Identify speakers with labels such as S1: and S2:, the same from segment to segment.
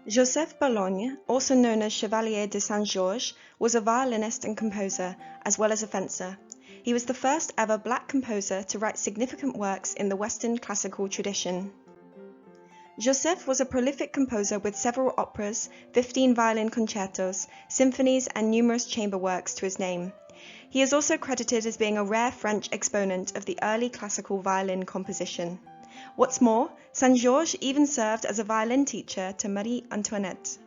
S1: Joseph Bologne, also known as Chevalier de Saint-Georges, was a violinist and composer, as well as a fencer. He was the first ever black composer to write significant works in the Western classical tradition. Joseph was a prolific composer with several operas, 15 violin concertos, symphonies, and numerous chamber works to his name. He is also credited as being a rare French exponent of the early classical violin composition. What's more, Saint-Georges even served as a violin teacher to Marie Antoinette.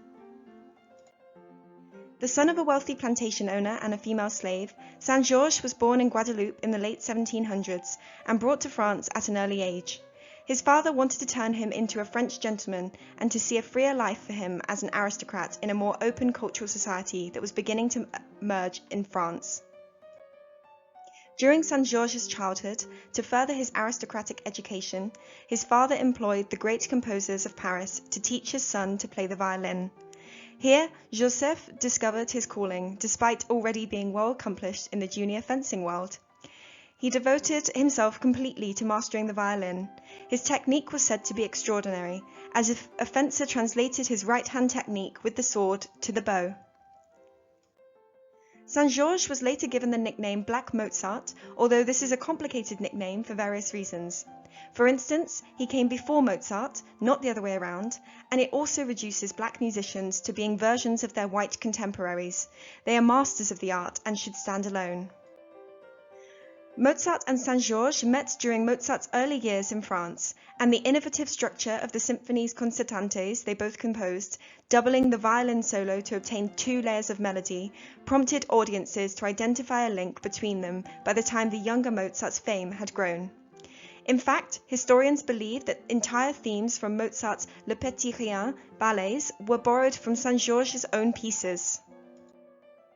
S1: The son of a wealthy plantation owner and a female slave, Saint-Georges was born in Guadeloupe in the late 1700s and brought to France at an early age. His father wanted to turn him into a French gentleman and to see a freer life for him as an aristocrat in a more open cultural society that was beginning to emerge in France. During Saint-Georges' childhood, to further his aristocratic education, his father employed the great composers of Paris to teach his son to play the violin. Here, Joseph discovered his calling, despite already being well accomplished in the junior fencing world. He devoted himself completely to mastering the violin. His technique was said to be extraordinary, as if a fencer translated his right-hand technique with the sword to the bow. Saint-Georges was later given the nickname Black Mozart, although this is a complicated nickname for various reasons. For instance, he came before Mozart, not the other way around, and it also reduces black musicians to being versions of their white contemporaries. They are masters of the art and should stand alone. Mozart and Saint-Georges met during Mozart's early years in France, and the innovative structure of the symphonies concertantes they both composed, doubling the violin solo to obtain 2 layers of melody, prompted audiences to identify a link between them by the time the younger Mozart's fame had grown. In fact, historians believe that entire themes from Mozart's Le Petit Rien ballets were borrowed from Saint-Georges' own pieces.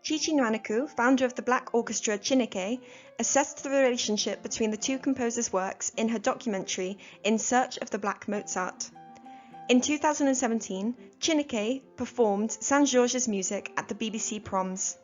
S1: Ciccinuanicu, founder of the black orchestra Chineke, assessed the relationship between the two composers' works in her documentary In Search of the Black Mozart. In 2017, Chineke performed Saint-Georges' music at the BBC Proms.